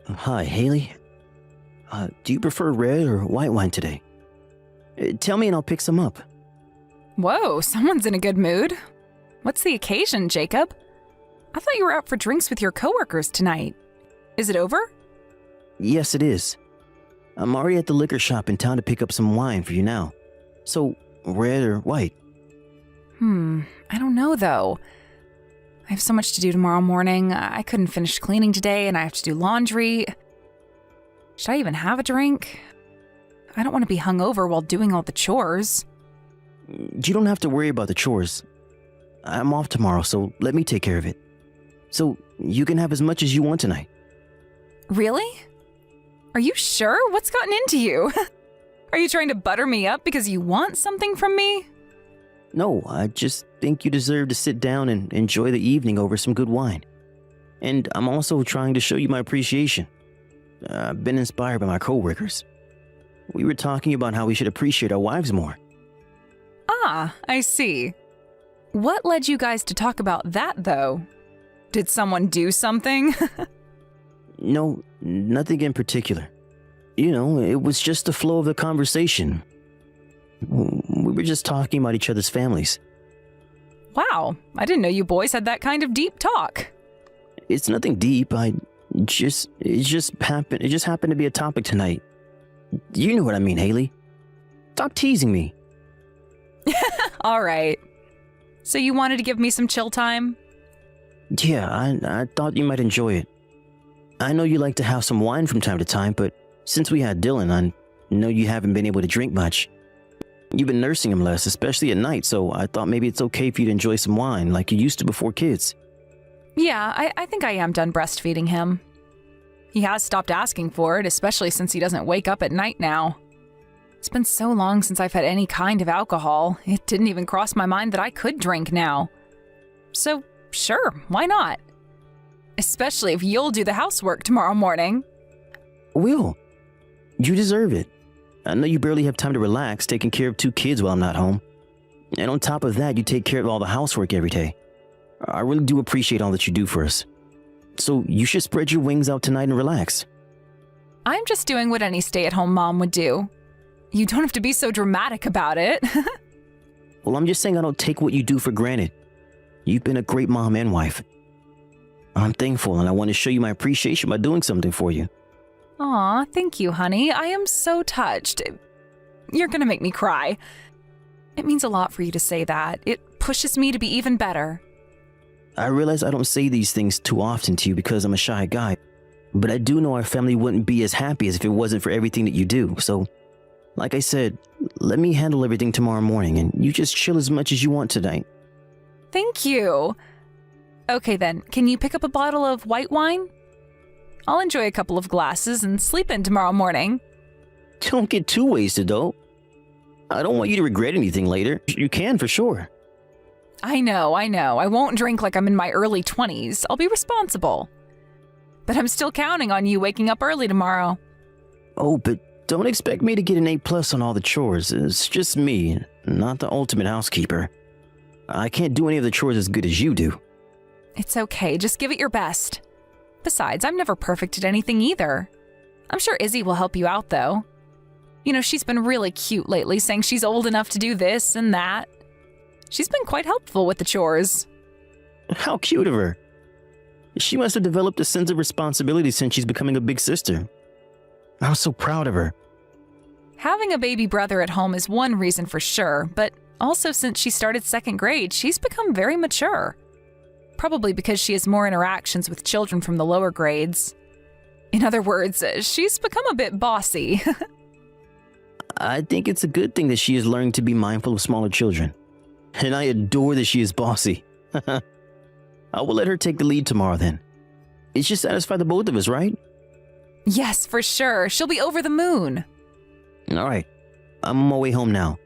Hi, Haley. Do you prefer red or white wine today? Tell me and I'll pick some up. Whoa, someone's in a good mood. What's the occasion, Jacob? I thought you were out for drinks with your coworkers tonight. Is it over? Yes, it is. I'm already at the liquor shop in town to pick up some wine for you now. So, red or white? I don't know though. I have so much to do tomorrow morning. I couldn't finish cleaning today and I have to do laundry. Should I even have a drink? I don't want to be hungover while doing all the chores. You don't have to worry about the chores. I'm off tomorrow, so let me take care of it. So, you can have as much as you want tonight. Really? Are you sure? What's gotten into you? Are you trying to butter me up because you want something from me? No, I just think you deserve to sit down and enjoy the evening over some good wine. And I'm also trying to show you my appreciation. I've been inspired by my coworkers. We were talking about how we should appreciate our wives more. Ah, I see. What led you guys to talk about that, though? Did someone do something? No, nothing in particular. You know, it was just the flow of the conversation. We were just talking about each other's families. Wow, I didn't know you boys had that kind of deep talk. It's nothing deep. It just happened to be a topic tonight. You know what I mean, Haley. Stop teasing me. All right. So you wanted to give me some chill time? Yeah, I thought you might enjoy it. I know you like to have some wine from time to time, but since we had Dylan, I know you haven't been able to drink much. You've been nursing him less, especially at night, so I thought maybe it's okay for you to enjoy some wine like you used to before kids. Yeah, I think I am done breastfeeding him. He has stopped asking for it, especially since he doesn't wake up at night now. It's been so long since I've had any kind of alcohol, it didn't even cross my mind that I could drink now. So, sure, why not? Especially if you'll do the housework tomorrow morning. Will, you deserve it. I know you barely have time to relax taking care of 2 kids while I'm not home. And on top of that, you take care of all the housework every day. I really do appreciate all that you do for us. So you should spread your wings out tonight and relax. I'm just doing what any stay-at-home mom would do. You don't have to be so dramatic about it. Well, I'm just saying I don't take what you do for granted. You've been a great mom and wife. I'm thankful and I want to show you my appreciation by doing something for you. Aw, thank you, honey. I am so touched. You're gonna make me cry. It means a lot for you to say that. It pushes me to be even better. I realize I don't say these things too often to you because I'm a shy guy, but I do know our family wouldn't be as happy as if it wasn't for everything that you do. So, like I said, let me handle everything tomorrow morning and you just chill as much as you want tonight. Thank you. Okay then, can you pick up a bottle of white wine? I'll enjoy a couple of glasses and sleep in tomorrow morning. Don't get too wasted, though. I don't want you to regret anything later. You can for sure. I know. I won't drink like I'm in my early 20s. I'll be responsible. But I'm still counting on you waking up early tomorrow. Oh, but don't expect me to get an A+ on all the chores. It's just me, not the ultimate housekeeper. I can't do any of the chores as good as you do. It's okay. Just give it your best. Besides, I'm never perfect at anything either. I'm sure Izzy will help you out, though. You know, she's been really cute lately, saying she's old enough to do this and that. She's been quite helpful with the chores. How cute of her. She must have developed a sense of responsibility since she's becoming a big sister. I'm so proud of her. Having a baby brother at home is one reason for sure, but also since she started 2nd grade, she's become very mature. Probably because she has more interactions with children from the lower grades. In other words, she's become a bit bossy. I think it's a good thing that she is learning to be mindful of smaller children. And I adore that she is bossy. I will let her take the lead tomorrow then. It should satisfy the both of us, right? Yes, for sure. She'll be over the moon. All right. I'm on my way home now.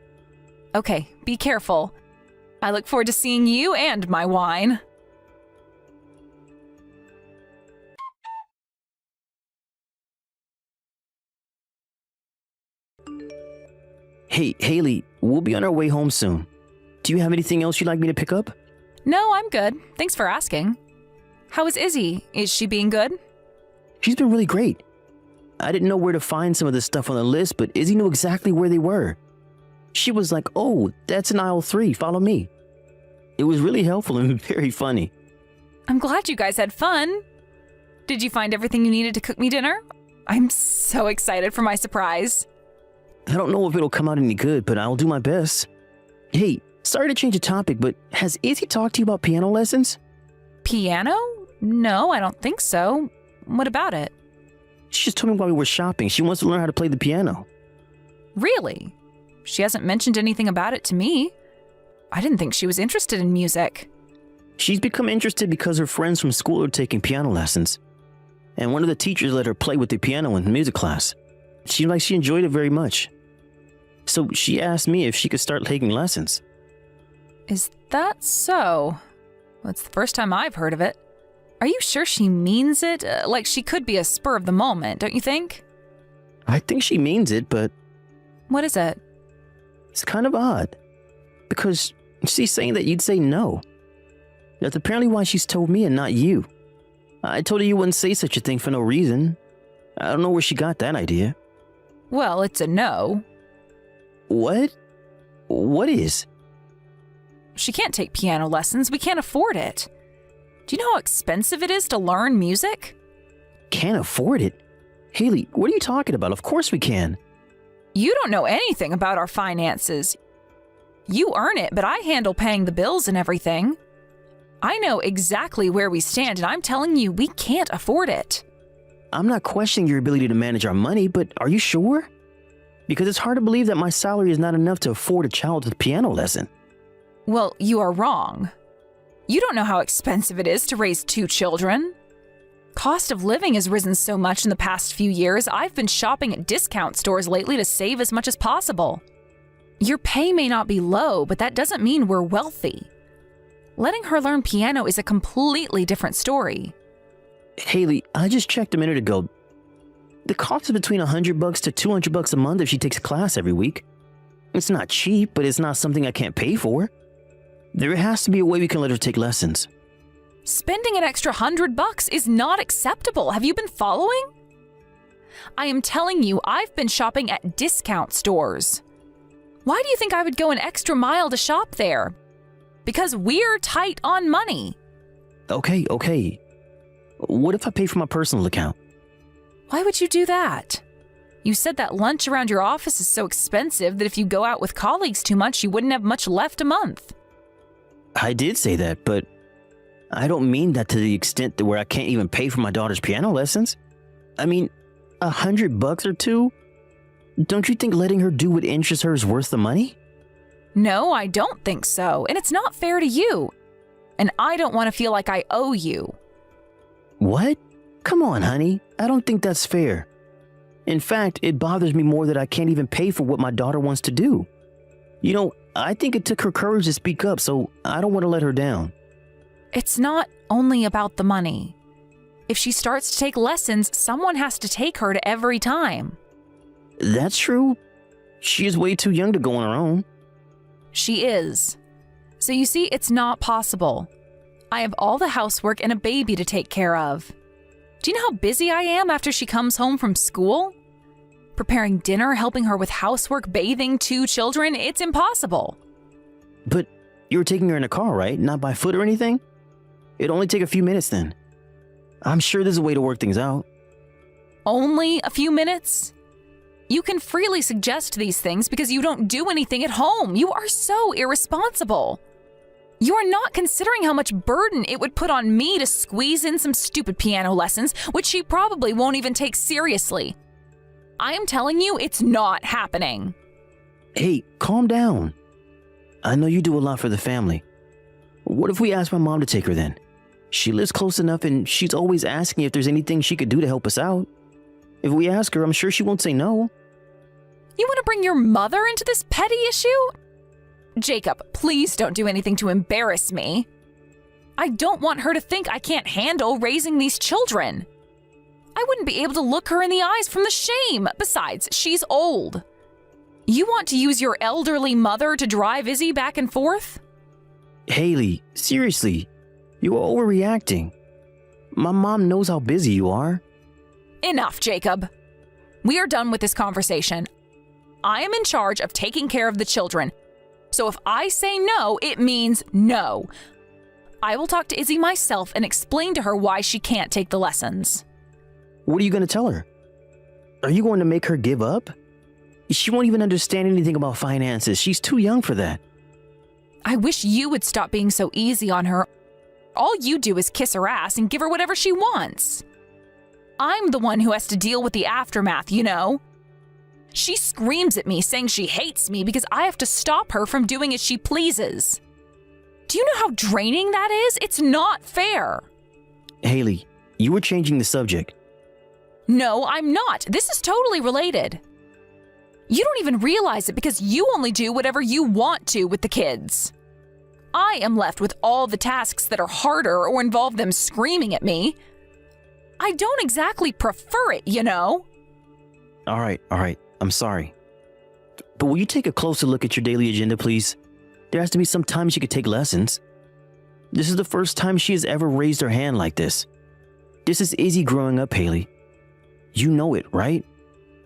Okay, be careful. I look forward to seeing you and my wine. Hey, Haley, we'll be on our way home soon. Do you have anything else you'd like me to pick up? No, I'm good. Thanks for asking. How is Izzy? Is she being good? She's been really great. I didn't know where to find some of the stuff on the list, but Izzy knew exactly where they were. She was like, "Oh, that's in aisle 3, follow me." It was really helpful and very funny. I'm glad you guys had fun. Did you find everything you needed to cook me dinner? I'm so excited for my surprise. I don't know if it'll come out any good, but I'll do my best. Hey, sorry to change the topic, but has Izzy talked to you about piano lessons? Piano? No, I don't think so. What about it? She just told me while we were shopping she wants to learn how to play the piano. Really? She hasn't mentioned anything about it to me. I didn't think she was interested in music. She's become interested because her friends from school are taking piano lessons. And one of the teachers let her play with the piano in music class. She enjoyed it very much. So she asked me if she could start taking lessons. Is that so? Well, it's the first time I've heard of it. Are you sure she means it? Like she could be a spur of the moment, don't you think? I think she means it, but What is it? it's kind of odd. Because she's saying that you'd say no. That's apparently why she's told me and not you. I told her you wouldn't say such a thing for no reason. I don't know where she got that idea. Well, it's a no. What? What is? She can't take piano lessons. We can't afford it. Do you know how expensive it is to learn music? Can't afford it? Haley, what are you talking about? Of course we can. You don't know anything about our finances. You earn it, but I handle paying the bills and everything. I know exactly where we stand, and I'm telling you, we can't afford it. I'm not questioning your ability to manage our money, but are you sure? Because it's hard to believe that my salary is not enough to afford a child with a piano lesson. Well, you are wrong. You don't know how expensive it is to raise 2 children. Cost of living has risen so much in the past few years, I've been shopping at discount stores lately to save as much as possible. Your pay may not be low, but that doesn't mean we're wealthy. Letting her learn piano is a completely different story. Haley, I just checked a minute ago. The cost is between $100 to $200 a month if she takes a class every week. It's not cheap, but it's not something I can't pay for. There has to be a way we can let her take lessons. Spending an extra $100 is not acceptable. Have you been following? I am telling you, I've been shopping at discount stores. Why do you think I would go an extra mile to shop there? Because we're tight on money. Okay. What if I pay for my personal account? Why would you do that? You said that lunch around your office is so expensive that if you go out with colleagues too much, you wouldn't have much left a month. I did say that, but I don't mean that to the extent that where I can't even pay for my daughter's piano lessons. I mean, $100 or two? Don't you think letting her do what interests her is worth the money? No, I don't think so, and it's not fair to you. And I don't want to feel like I owe you. What? Come on, honey. I don't think that's fair. In fact, it bothers me more that I can't even pay for what my daughter wants to do. You know, I think it took her courage to speak up, so I don't want to let her down. It's not only about the money. If she starts to take lessons, someone has to take her to every time. That's true. She is way too young to go on her own. She is. So you see, it's not possible. I have all the housework and a baby to take care of. Do you know how busy I am after she comes home from school? Preparing dinner, helping her with housework, bathing 2 children, it's impossible. But you were taking her in a car, right? Not by foot or anything? It'd only take a few minutes then. I'm sure there's a way to work things out. Only a few minutes? You can freely suggest these things because you don't do anything at home. You are so irresponsible. You are not considering how much burden it would put on me to squeeze in some stupid piano lessons, which she probably won't even take seriously. I am telling you, it's not happening. Hey, calm down. I know you do a lot for the family. What if we ask my mom to take her then? She lives close enough and she's always asking if there's anything she could do to help us out. If we ask her, I'm sure she won't say no. You want to bring your mother into this petty issue? Jacob, please don't do anything to embarrass me. I don't want her to think I can't handle raising these children. I wouldn't be able to look her in the eyes from the shame. Besides, she's old. You want to use your elderly mother to drive Izzy back and forth? Haley, seriously, you are overreacting. My mom knows how busy you are. Enough, Jacob. We are done with this conversation. I am in charge of taking care of the children. So if I say no, it means no. I will talk to Izzy myself and explain to her why she can't take the lessons. What are you going to tell her? Are you going to make her give up? She won't even understand anything about finances. She's too young for that. I wish you would stop being so easy on her. All you do is kiss her ass and give her whatever she wants. I'm the one who has to deal with the aftermath, you know? She screams at me saying she hates me because I have to stop her from doing as she pleases. Do you know how draining that is? It's not fair. Haley, you were changing the subject. No, I'm not. This is totally related. You don't even realize it because you only do whatever you want to with the kids. I am left with all the tasks that are harder or involve them screaming at me. I don't exactly prefer it, you know? All right. I'm sorry. But will you take a closer look at your daily agenda, please? There has to be some time she could take lessons. This is the first time she has ever raised her hand like this. This is Izzy growing up, Haley. You know it, right?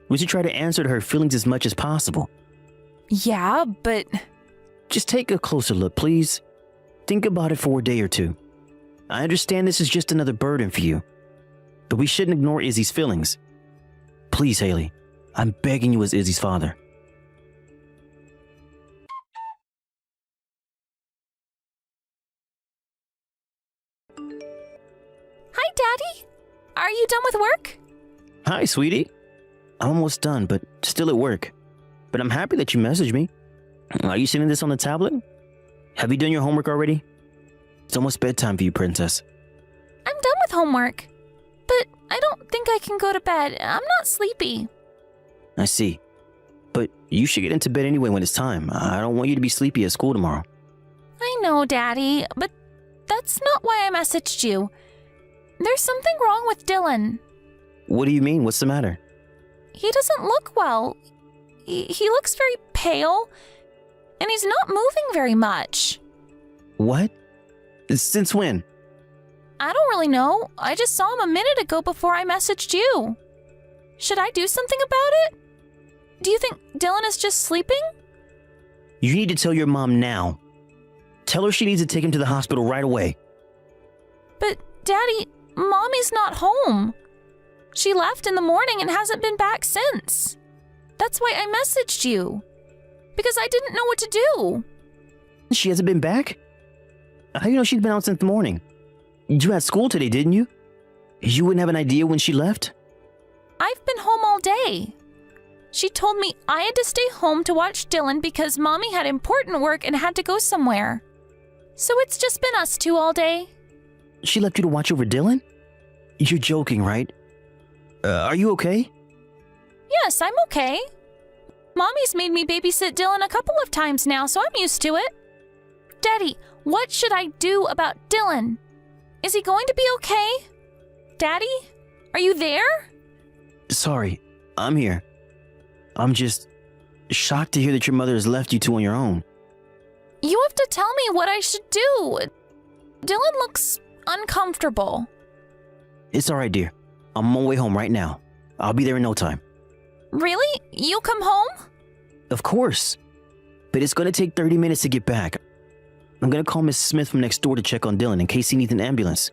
We should try to answer to her feelings as much as possible. Yeah, but... Just take a closer look, please. Think about it for a day or two. I understand this is just another burden for you, but we shouldn't ignore Izzy's feelings. Please, Haley, I'm begging you as Izzy's father. Hi, Daddy. Are you done with work? Hi, sweetie. I'm almost done, but still at work. But I'm happy that you messaged me. Are you sending this on the tablet? Have you done your homework already? It's almost bedtime for you, princess. I'm done with homework, but I don't think I can go to bed. I'm not sleepy. I see. But you should get into bed anyway when it's time. I don't want you to be sleepy at school tomorrow. I know, Daddy, but that's not why I messaged you. There's something wrong with Dylan. What do you mean? What's the matter? He doesn't look well. He looks very pale, and he's not moving very much. What? Since when? I don't really know. I just saw him a minute ago before I messaged you. Should I do something about it? Do you think Dylan is just sleeping? You need to tell your mom now. Tell her she needs to take him to the hospital right away. But, Daddy, Mommy's not home. She left in the morning and hasn't been back since. That's why I messaged you. Because I didn't know what to do. She hasn't been back? How do you know she's been out since the morning? You had school today, didn't you? You wouldn't have an idea when she left? I've been home all day. She told me I had to stay home to watch Dylan because Mommy had important work and had to go somewhere. So it's just been us two all day. She left you to watch over Dylan? You're joking, right? Are you okay? Yes, I'm okay. Mommy's made me babysit Dylan a couple of times now, so I'm used to it. Daddy, what should I do about Dylan? Is he going to be okay? Daddy, are you there? Sorry, I'm here. I'm just shocked to hear that your mother has left you two on your own. You have to tell me what I should do. Dylan looks uncomfortable. It's all right, dear. I'm on my way home right now. I'll be there in no time. Really? You'll come home? Of course. But it's going to take 30 minutes to get back. I'm going to call Miss Smith from next door to check on Dylan in case he needs an ambulance.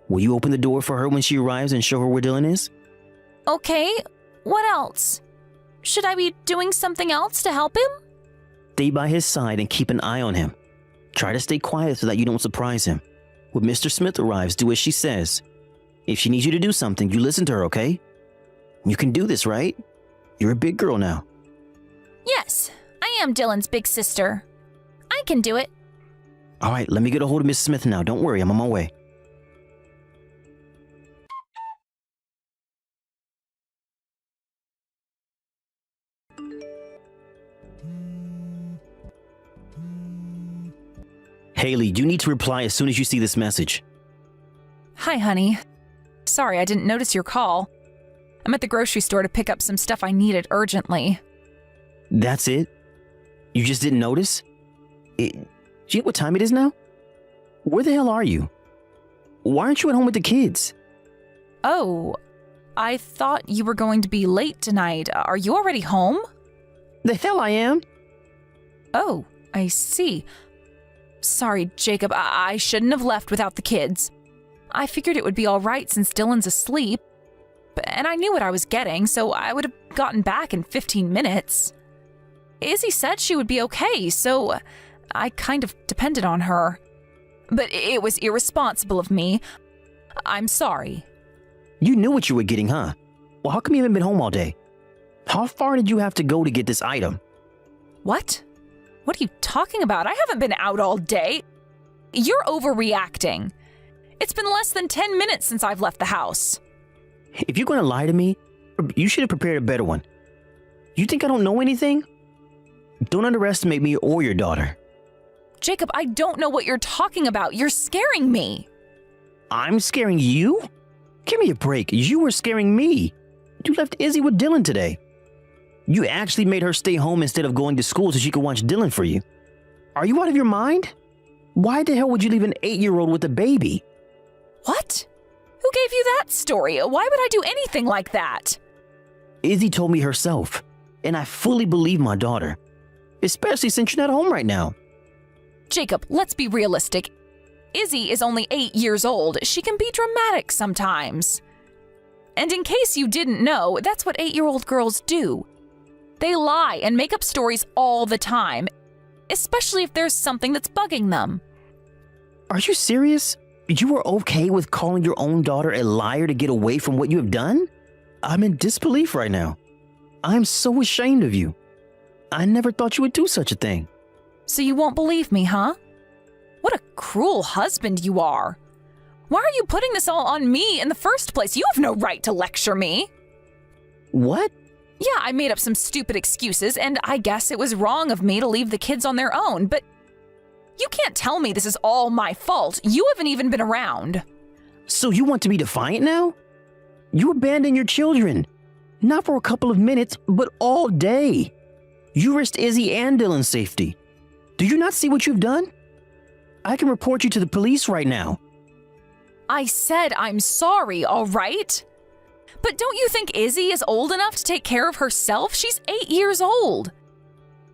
Will you open the door for her when she arrives and show her where Dylan is? Okay. What else? Should I be doing something else to help him? Stay by his side and keep an eye on him. Try to stay quiet so that you don't surprise him. When Mr. Smith arrives, do as she says. If she needs you to do something, you listen to her, okay? You can do this, right? You're a big girl now. Yes, I am Dylan's big sister. I can do it. All right, let me get a hold of Miss Smith now. Don't worry, I'm on my way. Haley, you need to reply as soon as you see this message. Hi, honey. Sorry, I didn't notice your call. I'm at the grocery store to pick up some stuff I needed urgently. That's it? You just didn't notice? Do you know what time it is now? Where the hell are you? Why aren't you at home with the kids? Oh, I thought you were going to be late tonight. Are you already home? The hell I am. Oh, I see. Sorry, Jacob, I shouldn't have left without the kids. I figured it would be all right since Dylan's asleep. And I knew what I was getting, so I would have gotten back in 15 minutes. Izzy said she would be okay, so I kind of depended on her. But it was irresponsible of me. I'm sorry. You knew what you were getting, huh? Well, how come you haven't been home all day? How far did you have to go to get this item? What? What are you talking about? I haven't been out all day. You're overreacting. It's been less than 10 minutes since I've left the house. If you're going to lie to me, you should have prepared a better one. You think I don't know anything? Don't underestimate me or your daughter. Jacob, I don't know what you're talking about. You're scaring me. I'm scaring you? Give me a break. You were scaring me. You left Izzy with Dylan today. You actually made her stay home instead of going to school so she could watch Dylan for you. Are you out of your mind? Why the hell would you leave an 8-year-old with a baby? What? Who gave you that story? Why would I do anything like that? Izzy told me herself, and I fully believe my daughter. Especially since you're not home right now. Jacob, let's be realistic. Izzy is only 8 years old. She can be dramatic sometimes. And in case you didn't know, that's what 8-year-old girls do. They lie and make up stories all the time, especially if there's something that's bugging them. Are you serious? You were okay with calling your own daughter a liar to get away from what you have done? I'm in disbelief right now. I'm so ashamed of you. I never thought you would do such a thing. So you won't believe me, huh? What a cruel husband you are. Why are you putting this all on me in the first place? You have no right to lecture me. What? Yeah, I made up some stupid excuses, and I guess it was wrong of me to leave the kids on their own, but you can't tell me this is all my fault. You haven't even been around. So you want to be defiant now? You abandoned your children. Not for a couple of minutes, but all day. You risked Izzy and Dylan's safety. Do you not see what you've done? I can report you to the police right now. I said I'm sorry, all right? But don't you think Izzy is old enough to take care of herself? She's 8 years old.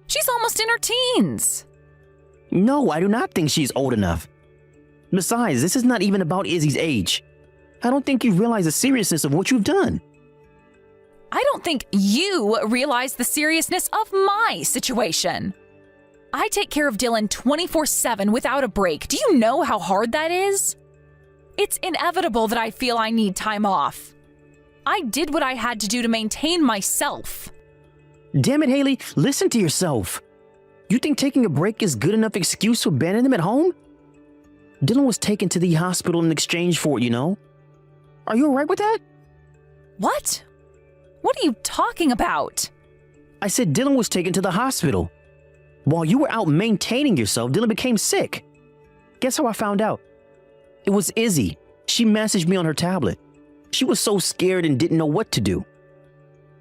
She's almost in her teens. No, I do not think she's old enough. Besides, this is not even about Izzy's age. I don't think you realize the seriousness of what you've done. I don't think you realize the seriousness of my situation. I take care of Dylan 24/7 without a break. Do you know how hard that is? It's inevitable that I feel I need time off. I did what I had to do to maintain myself. Damn it, Haley, listen to yourself. You think taking a break is good enough excuse to abandon them at home? Dylan was taken to the hospital in exchange for it, you know? Are you alright with that? What? What are you talking about? I said Dylan was taken to the hospital. While you were out maintaining yourself, Dylan became sick. Guess how I found out? It was Izzy. She messaged me on her tablet. She was so scared and didn't know what to do.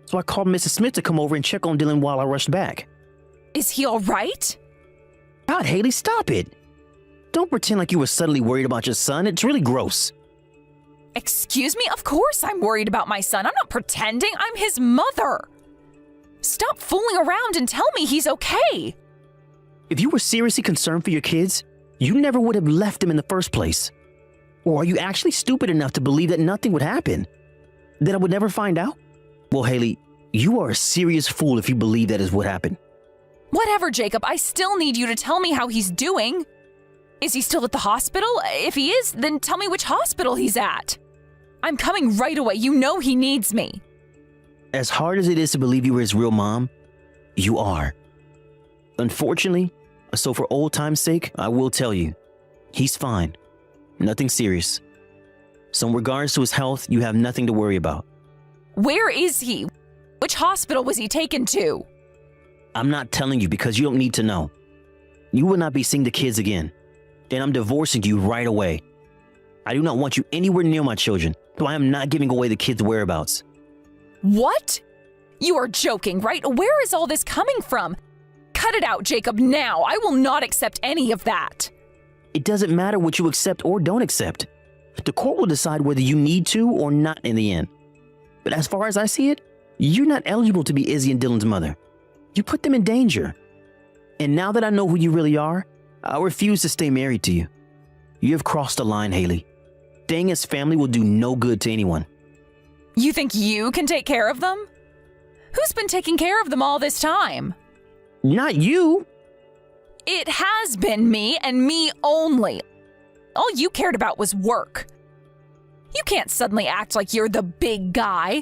So I called Mrs. Smith to come over and check on Dylan while I rushed back. Is he all right? God, Haley, stop it. Don't pretend like you were suddenly worried about your son. It's really gross. Excuse me? Of course I'm worried about my son. I'm not pretending. I'm his mother. Stop fooling around and tell me he's okay. If you were seriously concerned for your kids, you never would have left them in the first place. Or are you actually stupid enough to believe that nothing would happen? That I would never find out? Well, Haley, you are a serious fool if you believe that is what happened. Whatever, Jacob. I still need you to tell me how he's doing. Is he still at the hospital? If he is, then tell me which hospital he's at. I'm coming right away. You know he needs me. As hard as it is to believe you were his real mom, you are. Unfortunately, so for old time's sake, I will tell you, he's fine. Nothing serious. So in regards to his health, you have nothing to worry about. Where is he? Which hospital was he taken to? I'm not telling you because you don't need to know. You will not be seeing the kids again. And I'm divorcing you right away. I do not want you anywhere near my children, so I am not giving away the kids' whereabouts. What? You are joking, right? Where is all this coming from? Cut it out, Jacob, now. I will not accept any of that. It doesn't matter what you accept or don't accept. The court will decide whether you need to or not in the end. But as far as I see it, you're not eligible to be Izzy and Dylan's mother. You put them in danger. And now that I know who you really are, I refuse to stay married to you. You have crossed the line, Haley. Staying as family will do no good to anyone. You think you can take care of them? Who's been taking care of them all this time? Not you. It has been me and me only. All you cared about was work. You can't suddenly act like you're the big guy.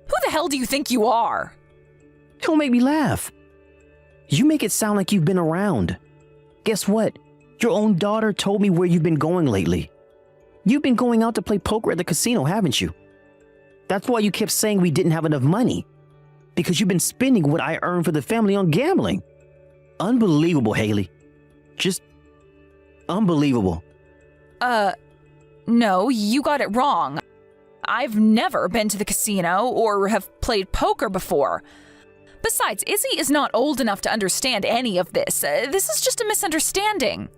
Who the hell do you think you are? Don't make me laugh. You make it sound like you've been around. Guess what? Your own daughter told me where you've been going lately. You've been going out to play poker at the casino, haven't you? That's why you kept saying we didn't have enough money. Because you've been spending what I earned for the family on gambling. Unbelievable, Haley. Just unbelievable. No, you got it wrong. I've never been to the casino or have played poker before. Besides, Izzy is not old enough to understand any of this. This is just a misunderstanding.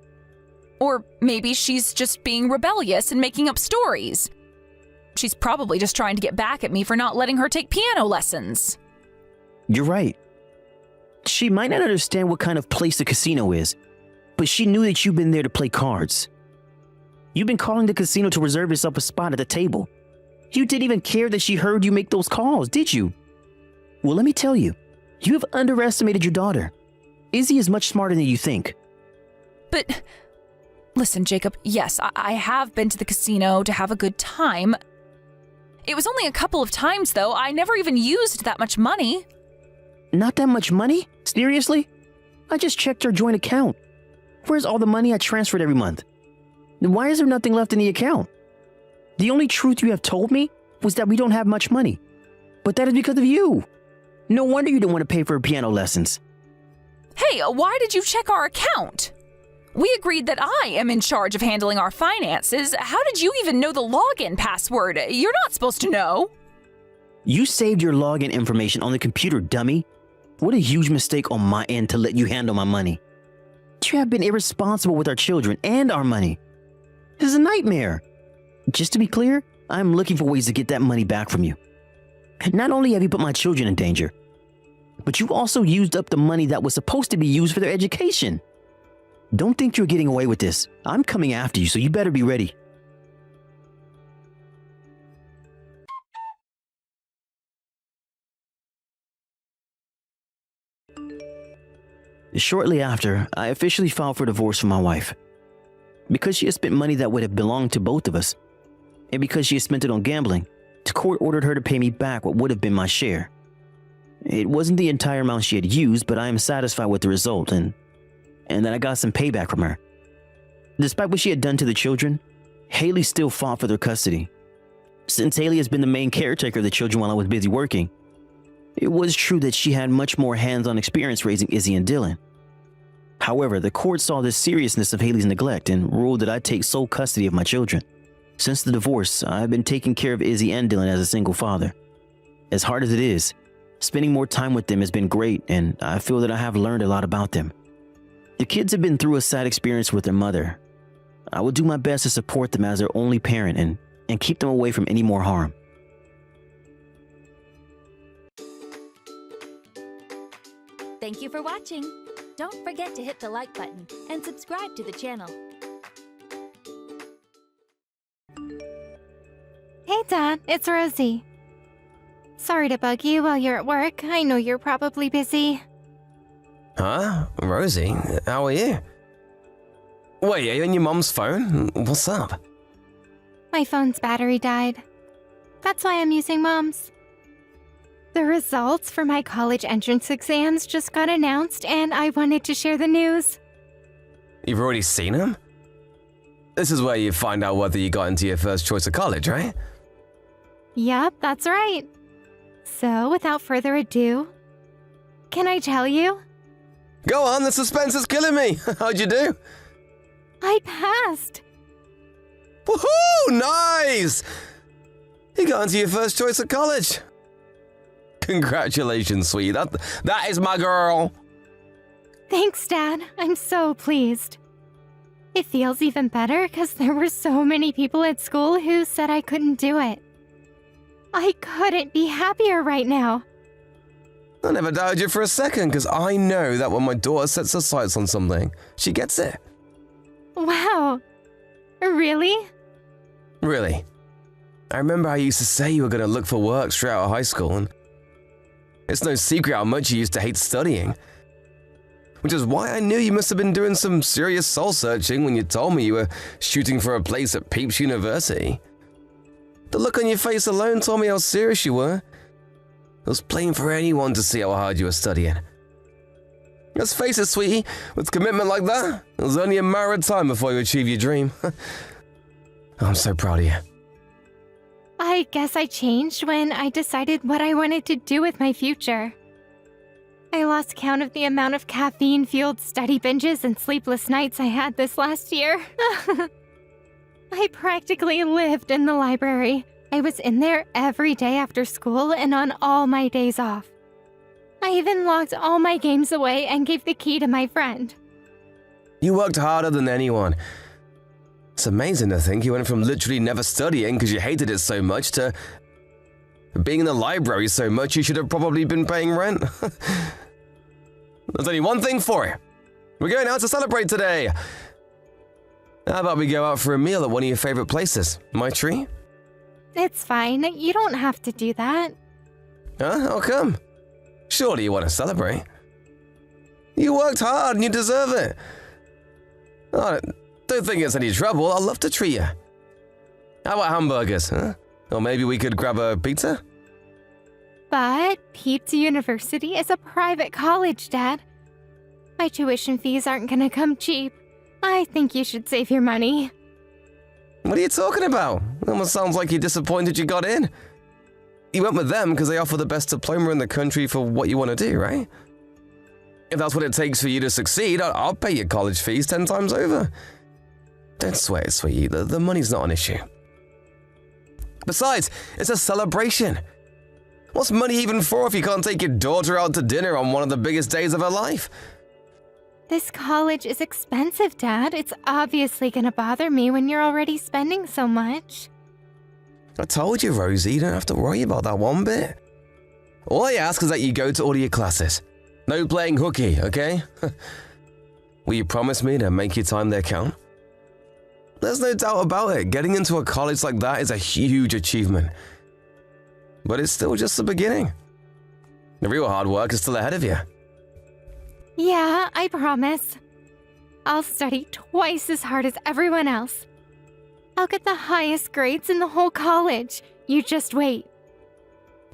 Or maybe she's just being rebellious and making up stories. She's probably just trying to get back at me for not letting her take piano lessons. You're right. She might not understand what kind of place the casino is, but she knew that you've been there to play cards. You've been calling the casino to reserve yourself a spot at the table. You didn't even care that she heard you make those calls, did you? Well, let me tell you, you have underestimated your daughter. Izzy is much smarter than you think. But, listen, Jacob, yes, I have been to the casino to have a good time. It was only a couple of times, though. I never even used that much money. Not that much money? Seriously? I just checked our joint account. Where's all the money I transferred every month? And why is there nothing left in the account? The only truth you have told me was that we don't have much money. But that is because of you. No wonder you didn't want to pay for her piano lessons. Hey, why did you check our account? We agreed that I am in charge of handling our finances. How did you even know the login password? You're not supposed to know. You saved your login information on the computer, dummy. What a huge mistake on my end to let you handle my money. You have been irresponsible with our children and our money. This is a nightmare. Just to be clear, I'm looking for ways to get that money back from you. Not only have you put my children in danger, but you also used up the money that was supposed to be used for their education. Don't think you're getting away with this. I'm coming after you, so you better be ready. Shortly after, I officially filed for divorce from my wife. Because she had spent money that would have belonged to both of us, and because she had spent it on gambling, the court ordered her to pay me back what would have been my share. It wasn't the entire amount she had used, but I am satisfied with the result and that I got some payback from her. Despite what she had done to the children, Haley still fought for their custody. Since Haley has been the main caretaker of the children while I was busy working, it was true that she had much more hands-on experience raising Izzy and Dylan. However, the court saw the seriousness of Haley's neglect and ruled that I take sole custody of my children. Since the divorce, I've been taking care of Izzy and Dylan as a single father. As hard as it is, spending more time with them has been great, and I feel that I have learned a lot about them. The kids have been through a sad experience with their mother. I will do my best to support them as their only parent and keep them away from any more harm. Thank you for watching. Don't forget to hit the like button and subscribe to the channel. Hey Dad, it's Rosie. Sorry to bug you while you're at work. I know you're probably busy. Huh? Rosie, how are you? Wait, are you on your mom's phone? What's up? My phone's battery died. That's why I'm using Mom's. The results for my college entrance exams just got announced and I wanted to share the news. You've already seen them? This is where you find out whether you got into your first choice of college, right? Yep, that's right. So, without further ado, can I tell you? Go on, the suspense is killing me. How'd you do? I passed. Woohoo! Nice! You got into your first choice of college. Congratulations, sweetie. That is my girl. Thanks, Dad. I'm so pleased. It feels even better because there were so many people at school who said I couldn't do it. I couldn't be happier right now. I never doubted you for a second, because I know that when my daughter sets her sights on something, she gets it. Wow. Really? Really. I remember how you used to say you were going to look for work straight out of high school, and it's no secret how much you used to hate studying. Which is why I knew you must have been doing some serious soul searching when you told me you were shooting for a place at Peeps University. The look on your face alone told me how serious you were. It was plain for anyone to see how hard you were studying. Let's face it, sweetie, with commitment like that, it was only a matter of time before you achieve your dream. I'm so proud of you. I guess I changed when I decided what I wanted to do with my future. I lost count of the amount of caffeine-fueled study binges and sleepless nights I had this last year. I practically lived in the library. I was in there every day after school and on all my days off. I even locked all my games away and gave the key to my friend. You worked harder than anyone. It's amazing to think you went from literally never studying because you hated it so much to being in the library so much you should have probably been paying rent. There's only one thing for it. We're going out to celebrate today. How about we go out for a meal at one of your favorite places? My tree? It's fine. You don't have to do that. Huh? How come? Surely you want to celebrate. You worked hard and you deserve it. Oh, don't think it's any trouble. I'll love to treat you. How about hamburgers, huh? Or maybe we could grab a pizza? But Peeps University is a private college, Dad. My tuition fees aren't gonna come cheap. I think you should save your money. What are you talking about? It almost sounds like you're disappointed you got in. You went with them because they offer the best diploma in the country for what you want to do, right? If that's what it takes for you to succeed, I'll pay your college fees 10 times over. Don't sweat it, sweetie. The money's not an issue. Besides, it's a celebration. What's money even for if you can't take your daughter out to dinner on one of the biggest days of her life? This college is expensive, Dad. It's obviously gonna bother me when you're already spending so much. I told you, Rosie, you don't have to worry about that one bit. All I ask is that you go to all of your classes. No playing hooky, okay? Will you promise me to make your time there count? There's no doubt about it. Getting into a college like that is a huge achievement. But it's still just the beginning. The real hard work is still ahead of you. Yeah, I promise. I'll study twice as hard as everyone else. I'll get the highest grades in the whole college. You just wait.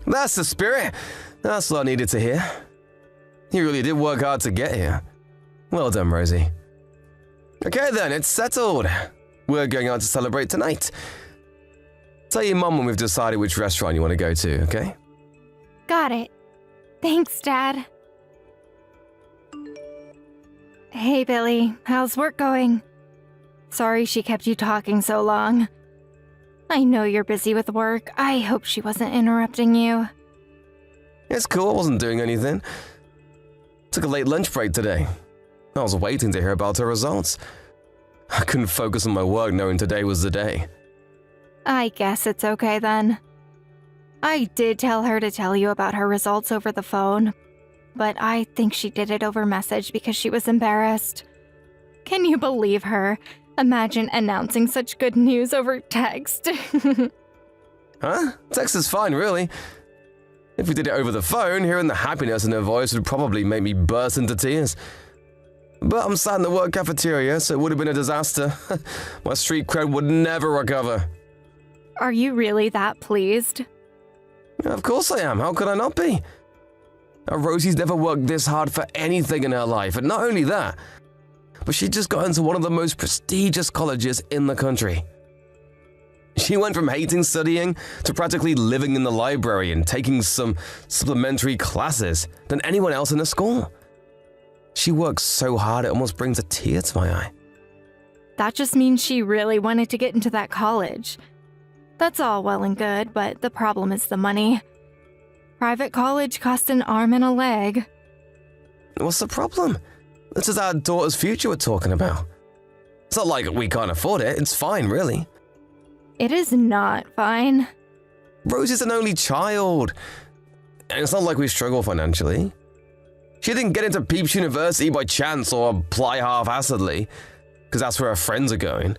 That's the spirit. That's what I needed to hear. You really did work hard to get here. Well done, Rosie. Okay then, it's settled. We're going out to celebrate tonight. Tell your mum when we've decided which restaurant you want to go to, okay? Got it. Thanks, Dad. Hey, Billy. How's work going? Sorry she kept you talking so long. I know you're busy with work. I hope she wasn't interrupting you. It's cool, I wasn't doing anything. Took a late lunch break today. I was waiting to hear about her results. I couldn't focus on my work knowing today was the day. I guess it's okay then. I did tell her to tell you about her results over the phone, but I think she did it over message because she was embarrassed. Can you believe her? Imagine announcing such good news over text. Huh? Text is fine, really. If we did it over the phone, hearing the happiness in her voice would probably make me burst into tears. But I'm sat in the work cafeteria, so it would have been a disaster. My street cred would never recover. Are you really that pleased? Of course I am. How could I not be? Rosie's never worked this hard for anything in her life, and not only that, but she just got into one of the most prestigious colleges in the country. She went from hating studying to practically living in the library and taking some supplementary classes than anyone else in the school. She works so hard it almost brings a tear to my eye. That just means she really wanted to get into that college. That's all well and good, but the problem is the money. Private college costs an arm and a leg. What's the problem? This is our daughter's future we're talking about. It's not like we can't afford it. It's fine, really. It is not fine. Rosie's an only child. And it's not like we struggle financially. She didn't get into Peeps University by chance or apply half-assedly, because that's where her friends are going.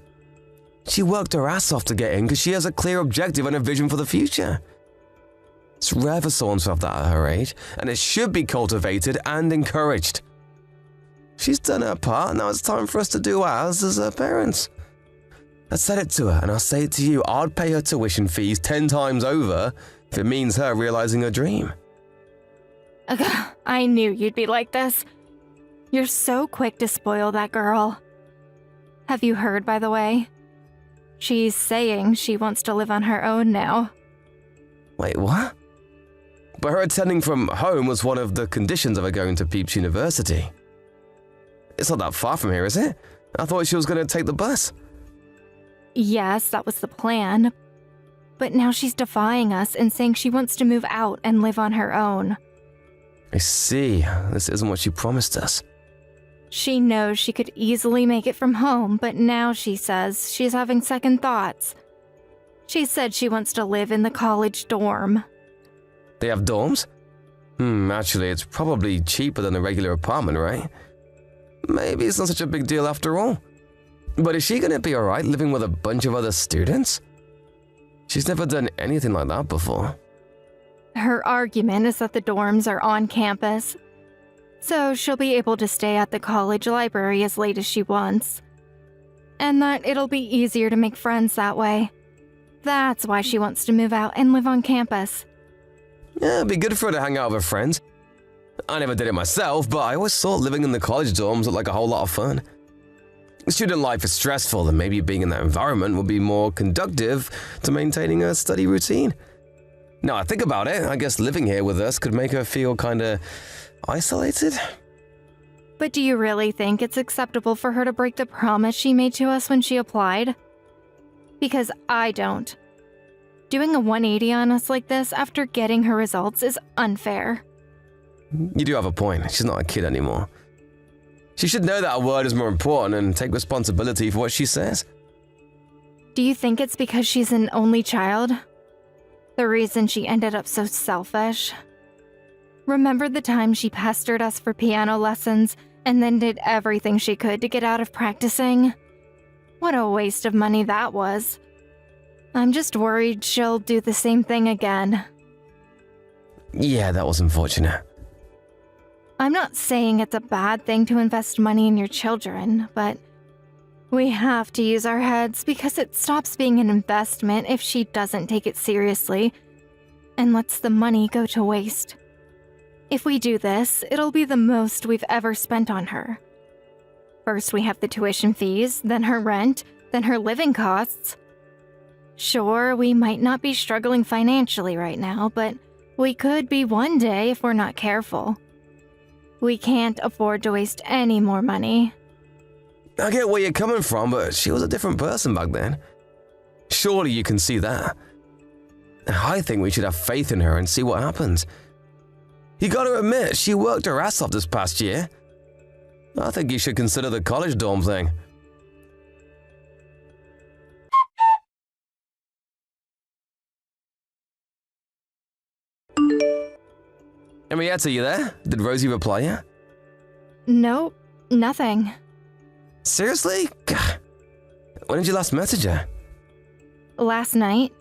She worked her ass off to get in because she has a clear objective and a vision for the future. It's rare for someone to have that at her age, and it should be cultivated and encouraged. She's done her part, now it's time for us to do ours as her parents. I said it to her, and I'll say it to you, I'd pay her tuition fees 10 times over if it means her realizing her dream. Ugh, I knew you'd be like this. You're so quick to spoil that girl. Have you heard, by the way? She's saying she wants to live on her own now. Wait, what? But her attending from home was one of the conditions of her going to Peeps University. It's not that far from here, is it? I thought she was going to take the bus. Yes, that was the plan. But now she's defying us and saying she wants to move out and live on her own. I see. This isn't what she promised us. She knows she could easily make it from home, but now she says she's having second thoughts. She said she wants to live in the college dorm. They have dorms? Actually, it's probably cheaper than a regular apartment, right? Maybe it's not such a big deal after all. But is she going to be alright living with a bunch of other students? She's never done anything like that before. Her argument is that the dorms are on campus, so she'll be able to stay at the college library as late as she wants. And that it'll be easier to make friends that way. That's why she wants to move out and live on campus. Yeah, it'd be good for her to hang out with her friends. I never did it myself, but I always thought living in the college dorms looked like a whole lot of fun. Student life is stressful, and maybe being in that environment would be more conducive to maintaining a study routine. Now I think about it, I guess living here with us could make her feel kinda isolated. But do you really think it's acceptable for her to break the promise she made to us when she applied? Because I don't. Doing a 180 on us like this after getting her results is unfair. You do have a point, she's not a kid anymore. She should know that her word is more important and take responsibility for what she says. Do you think it's because she's an only child? The reason she ended up so selfish? Remember the time she pestered us for piano lessons and then did everything she could to get out of practicing? What a waste of money that was. I'm just worried she'll do the same thing again. Yeah, that was unfortunate. I'm not saying it's a bad thing to invest money in your children, but we have to use our heads because it stops being an investment if she doesn't take it seriously and lets the money go to waste. If we do this, it'll be the most we've ever spent on her. First we have the tuition fees, then her rent, then her living costs. Sure, we might not be struggling financially right now, but we could be one day if we're not careful. We can't afford to waste any more money. I get where you're coming from, but she was a different person back then. Surely you can see that. I think we should have faith in her and see what happens. You gotta admit, she worked her ass off this past year. I think you should consider the college dorm thing. Henrietta, you there? Did Rosie reply yet? Nope, nothing. Seriously? Gah. When did you last message her? Last night.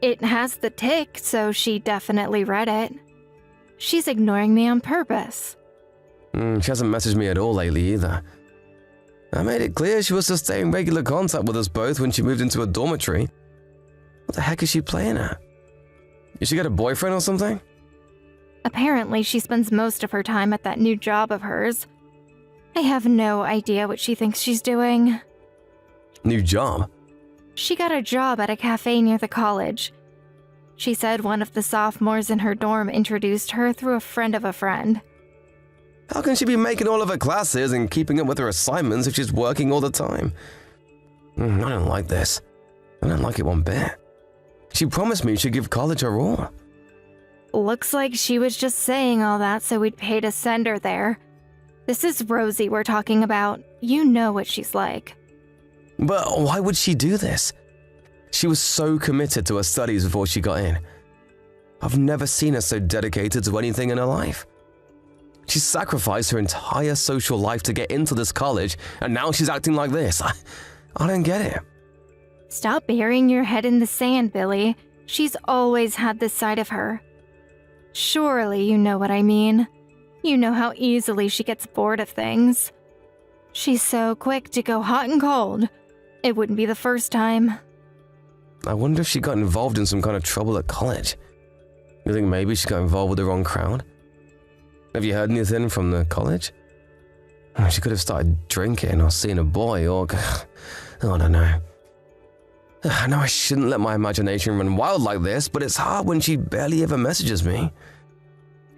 It has the tick, so she definitely read it. She's ignoring me on purpose. She hasn't messaged me at all lately either. I made it clear she was to stay in regular contact with us both when she moved into a dormitory. What the heck is she playing at? Did she get a boyfriend or something? Apparently, she spends most of her time at that new job of hers. I have no idea what she thinks she's doing. New job? She got a job at a cafe near the college. She said one of the sophomores in her dorm introduced her through a friend of a friend. How can she be making all of her classes and keeping up with her assignments if she's working all the time? I don't like this. I don't like it one bit. She promised me she'd give college her all. Looks like she was just saying all that so we'd pay to send her there. This is Rosie we're talking about. You know what she's like. But why would she do this? She was so committed to her studies before she got in. I've never seen her so dedicated to anything in her life. She sacrificed her entire social life to get into this college, and now she's acting like this. I don't get it. Stop burying your head in the sand, Billy. She's always had this side of her. Surely you know what I mean. You know how easily she gets bored of things. She's so quick to go hot and cold. It wouldn't be the first time. I wonder if she got involved in some kind of trouble at college. You think maybe she got involved with the wrong crowd? Have you heard anything from the college? She could have started drinking or seeing a boy or... I don't know. I know I shouldn't let my imagination run wild like this, but it's hard when she barely ever messages me.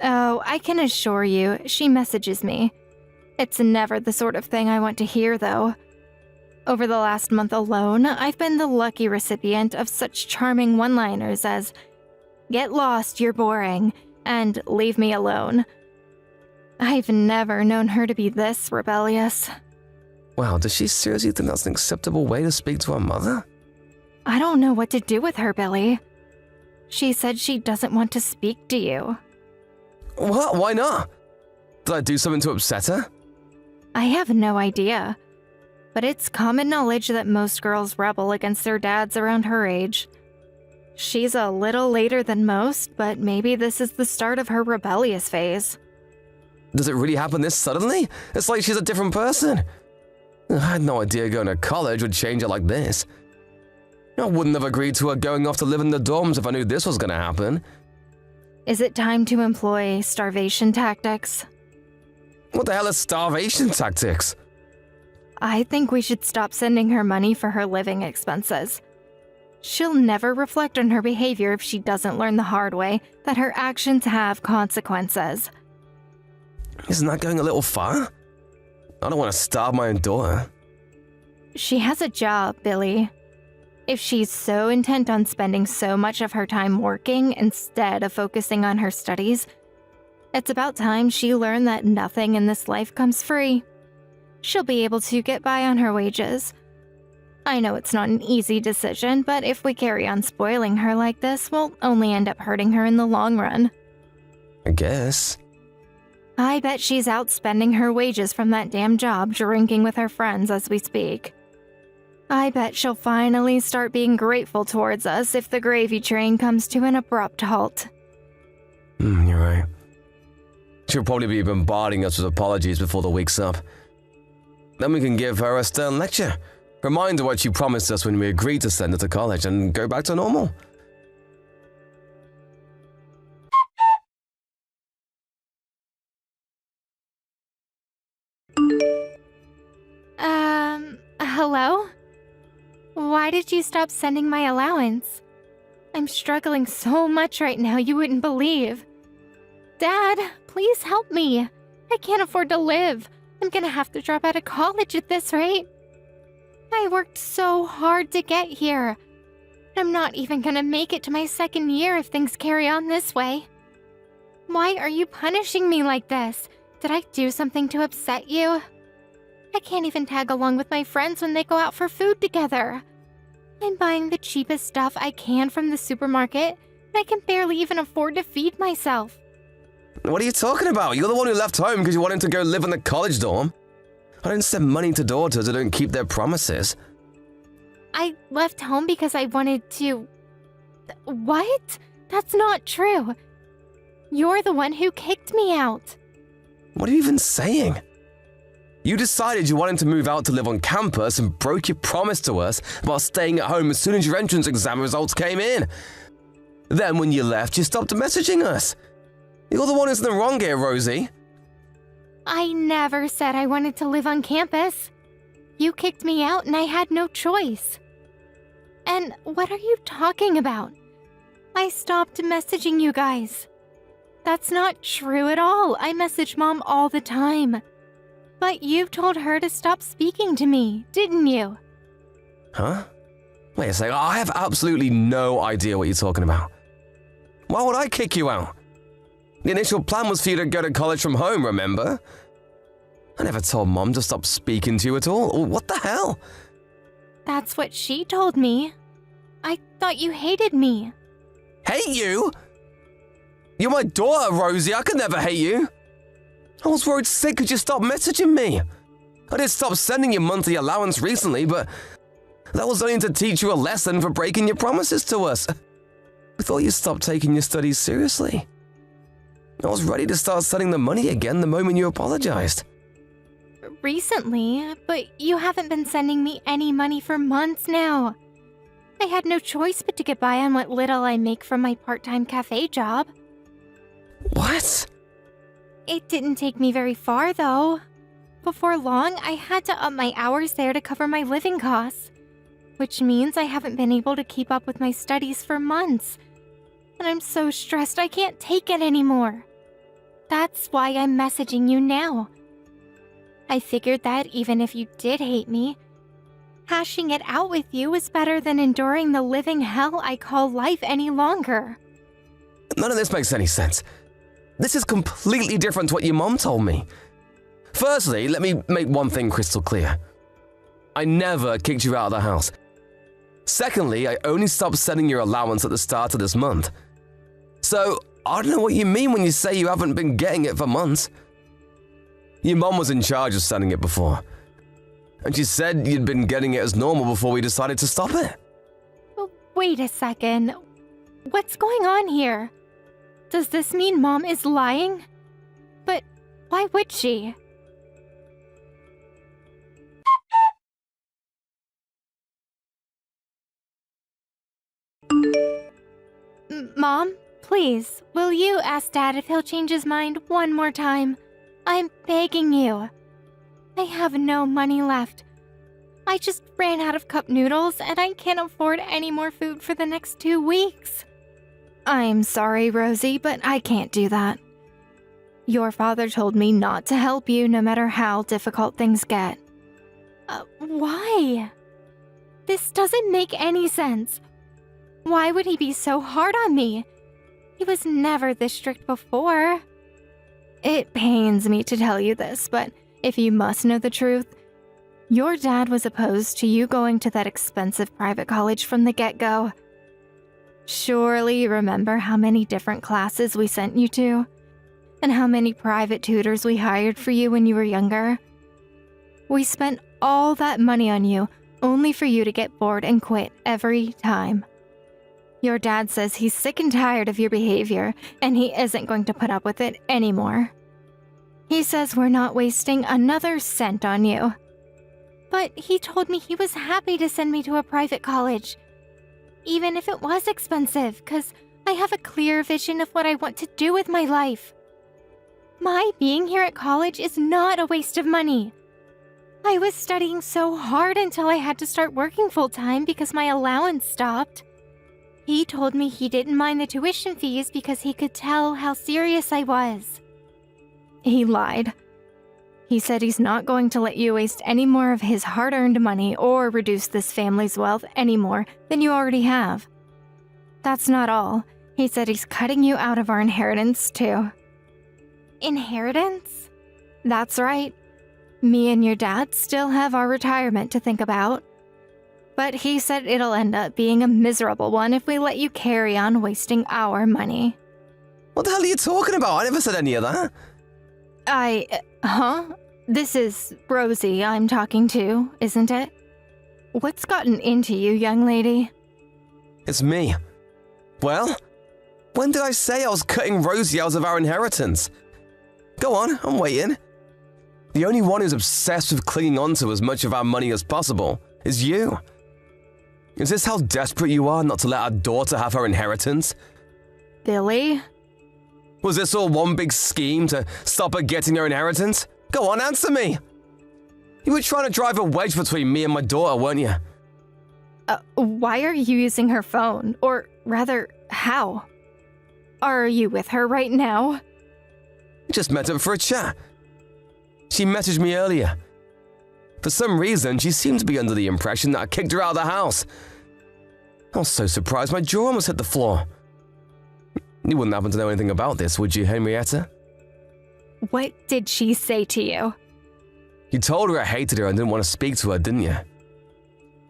Oh, I can assure you, she messages me. It's never the sort of thing I want to hear, though. Over the last month alone, I've been the lucky recipient of such charming one-liners as, "Get lost, you're boring," and "Leave me alone." I've never known her to be this rebellious. Wow, does she seriously think that's an acceptable way to speak to her mother? I don't know what to do with her, Billy. She said she doesn't want to speak to you. What? Why not? Did I do something to upset her? I have no idea. But it's common knowledge that most girls rebel against their dads around her age. She's a little later than most, but maybe this is the start of her rebellious phase. Does it really happen this suddenly? It's like she's a different person. I had no idea going to college would change her like this. I wouldn't have agreed to her going off to live in the dorms if I knew this was going to happen. Is it time to employ starvation tactics? What the hell is starvation tactics? I think we should stop sending her money for her living expenses. She'll never reflect on her behavior if she doesn't learn the hard way that her actions have consequences. Isn't that going a little far? I don't want to starve my own daughter. She has a job, Billy. If she's so intent on spending so much of her time working instead of focusing on her studies, it's about time she learned that nothing in this life comes free. She'll be able to get by on her wages. I know it's not an easy decision, but if we carry on spoiling her like this, we'll only end up hurting her in the long run. I guess. I bet she's out spending her wages from that damn job drinking with her friends as we speak. I bet she'll finally start being grateful towards us if the gravy train comes to an abrupt halt. You're right. She'll probably be bombarding us with apologies before the week's up. Then we can give her a stern lecture. Remind her what she promised us when we agreed to send her to college and go back to normal. Hello? Why did you stop sending my allowance? I'm struggling so much right now you wouldn't believe. Dad, please help me. I can't afford to live. I'm gonna have to drop out of college at this rate. I worked so hard to get here. I'm not even gonna make it to my second year if things carry on this way. Why are you punishing me like this? Did I do something to upset you? I can't even tag along with my friends when they go out for food together. I'm buying the cheapest stuff I can from the supermarket, and I can barely even afford to feed myself. What are you talking about? You're the one who left home because you wanted to go live in the college dorm. I don't send money to daughters who don't keep their promises. I left home because I wanted to... What? That's not true. You're the one who kicked me out. What are you even saying? You decided you wanted to move out to live on campus and broke your promise to us about staying at home as soon as your entrance exam results came in. Then when you left, you stopped messaging us. You're the one who's in the wrong here, Rosie. I never said I wanted to live on campus. You kicked me out and I had no choice. And what are you talking about? I stopped messaging you guys. That's not true at all. I message Mom all the time. But you told her to stop speaking to me, didn't you? Huh? Wait a second, I have absolutely no idea what you're talking about. Why would I kick you out? The initial plan was for you to go to college from home, remember? I never told Mom to stop speaking to you at all. What the hell? That's what she told me. thought you hated me. Hate you? You're my daughter, Rosie. I could never hate you. I was worried sick because you stopped messaging me. I did stop sending you monthly allowance recently, but that was only to teach you a lesson for breaking your promises to us. We thought you stopped taking your studies seriously. I was ready to start sending the money again the moment you apologized. Recently, but you haven't been sending me any money for months now. I had no choice but to get by on what little I make from my part-time cafe job. What? It didn't take me very far, though. Before long, I had to up my hours there to cover my living costs, which means I haven't been able to keep up with my studies for months. And I'm so stressed I can't take it anymore. That's why I'm messaging you now. I figured that even if you did hate me, hashing it out with you is better than enduring the living hell I call life any longer. None of this makes any sense. This is completely different to what your mom told me. Firstly, let me make one thing crystal clear. I never kicked you out of the house. Secondly, I only stopped sending your allowance at the start of this month. So, I don't know what you mean when you say you haven't been getting it for months. Your mom was in charge of sending it before, and she said you'd been getting it as normal before we decided to stop it. Wait a second. What's going on here? Does this mean Mom is lying? But why would she? Mom, please, will you ask Dad if he'll change his mind one more time? I'm begging you. I have no money left. I just ran out of cup noodles and I can't afford any more food for the next 2 weeks. I'm sorry, Rosie, but I can't do that. Your father told me not to help you no matter how difficult things get. Why? This doesn't make any sense. Why would he be so hard on me? He was never this strict before. It pains me to tell you this, but if you must know the truth, your dad was opposed to you going to that expensive private college from the get-go. Surely you remember how many different classes we sent you to, and how many private tutors we hired for you when you were younger? We spent all that money on you, only for you to get bored and quit every time. Your dad says he's sick and tired of your behavior, and he isn't going to put up with it anymore. He says we're not wasting another cent on you. But he told me he was happy to send me to a private college, even if it was expensive, because I have a clear vision of what I want to do with my life. My being here at college is not a waste of money. I was studying so hard until I had to start working full-time because my allowance stopped. He told me he didn't mind the tuition fees because he could tell how serious I was. He lied. He said he's not going to let you waste any more of his hard-earned money or reduce this family's wealth any more than you already have. That's not all. He said he's cutting you out of our inheritance, too. Inheritance? That's right. Me and your dad still have our retirement to think about. But he said it'll end up being a miserable one if we let you carry on wasting our money. What the hell are you talking about? I never said any of that. Huh? This is Rosie I'm talking to, isn't it? What's gotten into you, young lady? It's me. Well, when did I say I was cutting Rosie out of our inheritance? Go on, I'm waiting. The only one who's obsessed with clinging on to as much of our money as possible is you. Is this how desperate you are not to let our daughter have her inheritance? Billy? Was this all one big scheme to stop her getting her inheritance? Go on, answer me! You were trying to drive a wedge between me and my daughter, weren't you? Why are you using her phone? Or rather, how? Are you with her right now? I just met her for a chat. She messaged me earlier. For some reason, she seemed to be under the impression that I kicked her out of the house. I was so surprised my jaw almost hit the floor. You wouldn't happen to know anything about this, would you, Henrietta? What did she say to you? You told her I hated her and didn't want to speak to her, didn't you?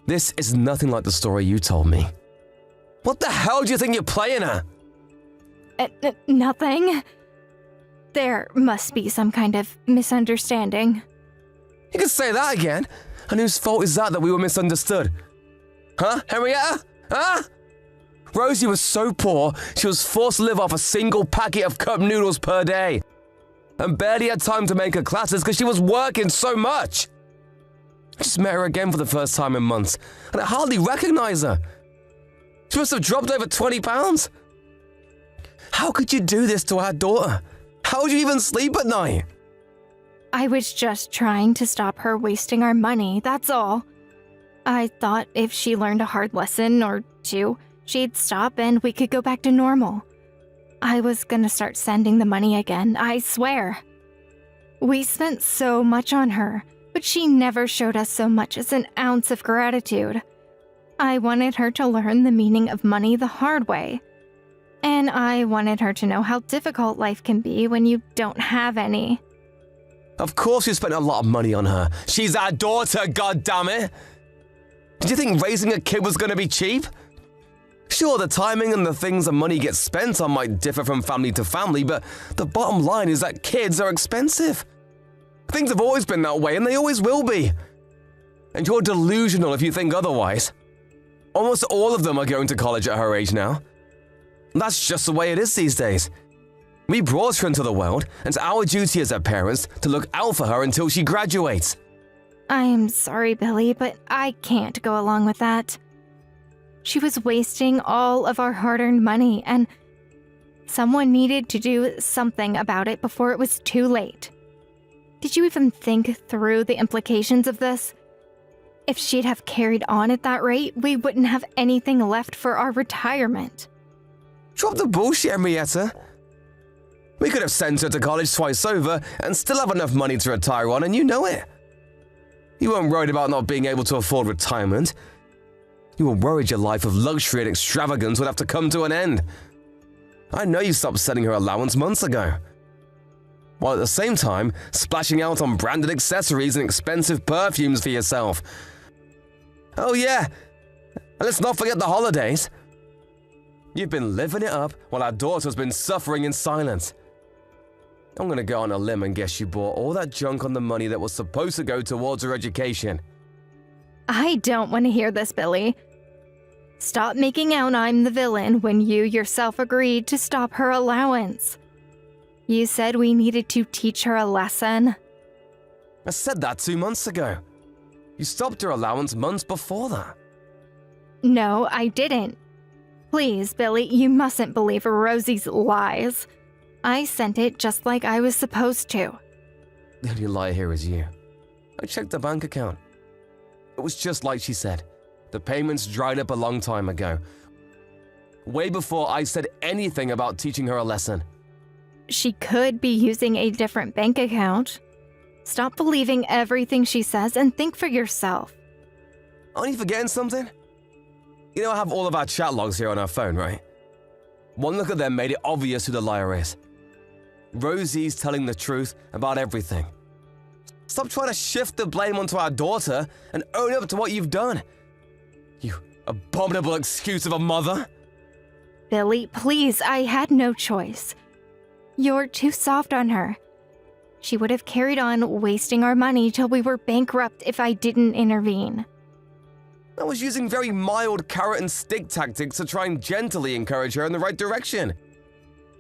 This is nothing like the story you told me. What the hell do you think you're playing at? Nothing. There must be some kind of misunderstanding. You can say that again. And whose fault is that we were misunderstood? Huh, Henrietta? Huh? Rosie was so poor, she was forced to live off a single packet of cup noodles per day. And barely had time to make her classes because she was working so much. I just met her again for the first time in months, and I hardly recognize her. She must have dropped over 20 pounds. How could you do this to our daughter? How would you even sleep at night? I was just trying to stop her wasting our money, that's all. I thought if she learned a hard lesson or two, she'd stop and we could go back to normal. I was gonna start sending the money again, I swear. We spent so much on her, but she never showed us so much as an ounce of gratitude. I wanted her to learn the meaning of money the hard way. And I wanted her to know how difficult life can be when you don't have any. Of course you spent a lot of money on her. She's our daughter, goddammit! Did you think raising a kid was gonna be cheap? Sure, the timing and the things the money gets spent on might differ from family to family, but the bottom line is that kids are expensive. Things have always been that way, and they always will be. And you're delusional if you think otherwise. Almost all of them are going to college at her age now. That's just the way it is these days. We brought her into the world, and it's our duty as her parents to look out for her until she graduates. I'm sorry, Billy, but I can't go along with that. She was wasting all of our hard-earned money, and someone needed to do something about it before it was too late. Did you even think through the implications of this? If she'd have carried on at that rate, we wouldn't have anything left for our retirement. Drop the bullshit, Henrietta. We could have sent her to college twice over and still have enough money to retire on, and you know it. You weren't worried about not being able to afford retirement. You were worried your life of luxury and extravagance would have to come to an end. I know you stopped sending her allowance months ago, while at the same time splashing out on branded accessories and expensive perfumes for yourself. Oh yeah, and let's not forget the holidays. You've been living it up while our daughter's been suffering in silence. I'm gonna go on a limb and guess you bought all that junk on the money that was supposed to go towards her education. I don't want to hear this, Billy. Stop making out I'm the villain when you yourself agreed to stop her allowance. You said we needed to teach her a lesson. I said that 2 months ago. You stopped her allowance months before that. No, I didn't. Please, Billy, you mustn't believe Rosie's lies. I sent it just like I was supposed to. The only lie here is you. I checked the bank account. It was just like she said. The payments dried up a long time ago. Way before I said anything about teaching her a lesson. She could be using a different bank account. Stop believing everything she says and think for yourself. Aren't you forgetting something? You know I have all of our chat logs here on our phone, right? One look at them made it obvious who the liar is. Rosie's telling the truth about everything. Stop trying to shift the blame onto our daughter and own up to what you've done. You abominable excuse of a mother. Billy, please, I had no choice. You're too soft on her. She would have carried on wasting our money till we were bankrupt if I didn't intervene. I was using very mild carrot and stick tactics to try and gently encourage her in the right direction.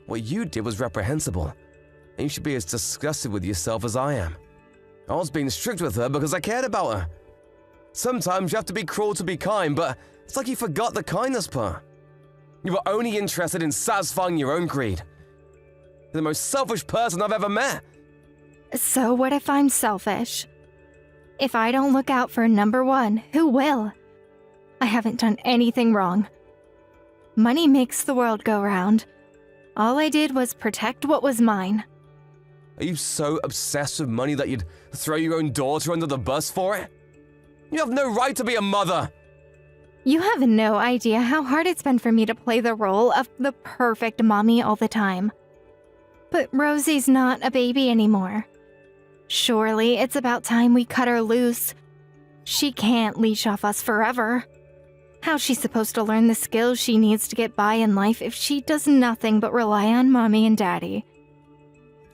What you did was reprehensible, and you should be as disgusted with yourself as I am. I was being strict with her because I cared about her. Sometimes you have to be cruel to be kind, but it's like you forgot the kindness part. You were only interested in satisfying your own greed. You're the most selfish person I've ever met. So what if I'm selfish? If I don't look out for number one, who will? I haven't done anything wrong. Money makes the world go round. All I did was protect what was mine. Are you so obsessed with money that you'd throw your own daughter under the bus for it? You have no right to be a mother. You have no idea how hard it's been for me to play the role of the perfect mommy all the time. But Rosie's not a baby anymore. Surely it's about time we cut her loose. She can't leash off us forever. How's she supposed to learn the skills she needs to get by in life if she does nothing but rely on Mommy and Daddy?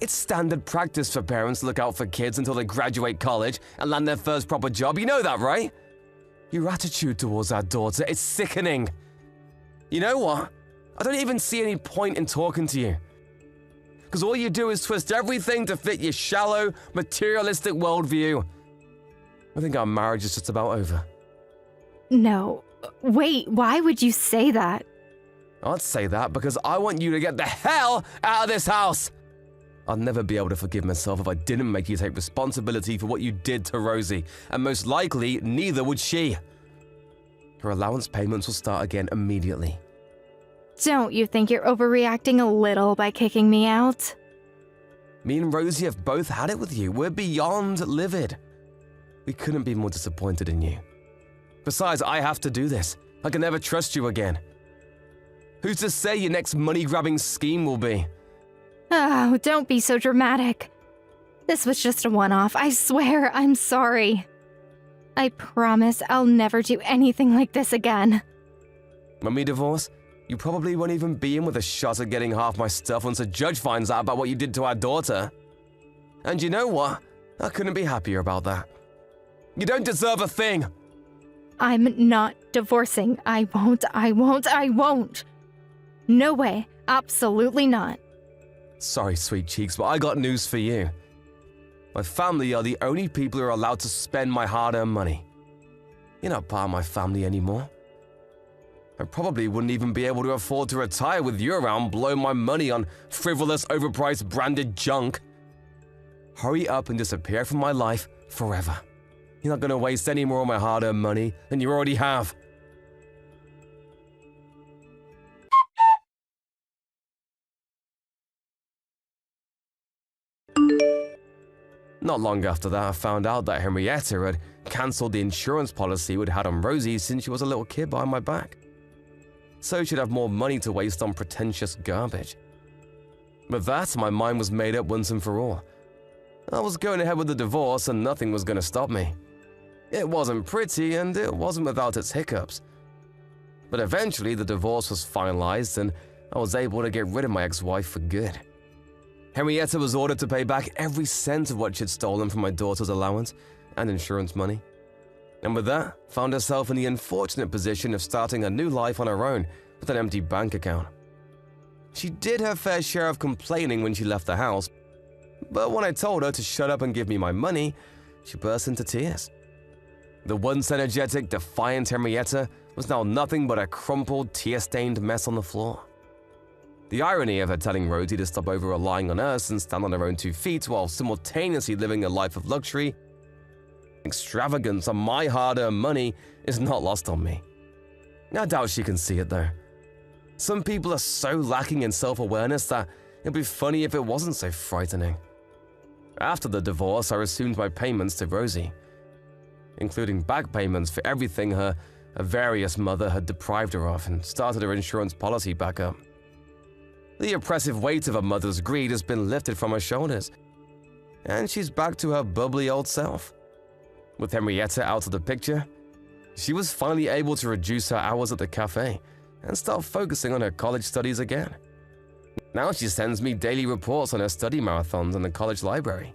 It's standard practice for parents to look out for kids until they graduate college and land their first proper job. You know that, right? Your attitude towards our daughter is sickening. You know what? I don't even see any point in talking to you. Because all you do is twist everything to fit your shallow, materialistic worldview. I think our marriage is just about over. No. Wait, why would you say that? I'd say that because I want you to get the hell out of this house! I'd never be able to forgive myself if I didn't make you take responsibility for what you did to Rosie, and most likely, neither would she. Her allowance payments will start again immediately. Don't you think you're overreacting a little by kicking me out? Me and Rosie have both had it with you. We're beyond livid. We couldn't be more disappointed in you. Besides, I have to do this. I can never trust you again. Who's to say your next money-grabbing scheme will be? Oh, don't be so dramatic. This was just a one-off. I swear, I'm sorry. I promise I'll never do anything like this again. When we divorce, you probably won't even be in with a shot at getting half my stuff once a judge finds out about what you did to our daughter. And you know what? I couldn't be happier about that. You don't deserve a thing. I'm not divorcing. I won't. No way. Absolutely not. Sorry, sweet cheeks, but I got news for you. My family are the only people who are allowed to spend my hard-earned money. You're not part of my family anymore. I probably wouldn't even be able to afford to retire with you around blowing my money on frivolous, overpriced branded junk. Hurry up and disappear from my life forever. You're not going to waste any more of my hard-earned money than you already have. Not long after that, I found out that Henrietta had cancelled the insurance policy we'd had on Rosie since she was a little kid behind my back. So she'd have more money to waste on pretentious garbage. With that, my mind was made up once and for all. I was going ahead with the divorce and nothing was going to stop me. It wasn't pretty and it wasn't without its hiccups. But eventually the divorce was finalized and I was able to get rid of my ex-wife for good. Henrietta was ordered to pay back every cent of what she'd stolen from my daughter's allowance and insurance money. And with that, found herself in the unfortunate position of starting a new life on her own with an empty bank account. She did her fair share of complaining when she left the house, but when I told her to shut up and give me my money, she burst into tears. The once energetic, defiant Henrietta was now nothing but a crumpled, tear-stained mess on the floor. The irony of her telling Rosie to stop over-relying on us and stand on her own 2 feet while simultaneously living a life of luxury, extravagance on my hard-earned money is not lost on me. I doubt she can see it though. Some people are so lacking in self-awareness that it'd be funny if it wasn't so frightening. After the divorce, I resumed my payments to Rosie, including back payments for everything her various mother had deprived her of, and started her insurance policy back up. The oppressive weight of a mother's greed has been lifted from her shoulders, and she's back to her bubbly old self. With Henrietta out of the picture, she was finally able to reduce her hours at the cafe and start focusing on her college studies again. Now she sends me daily reports on her study marathons in the college library.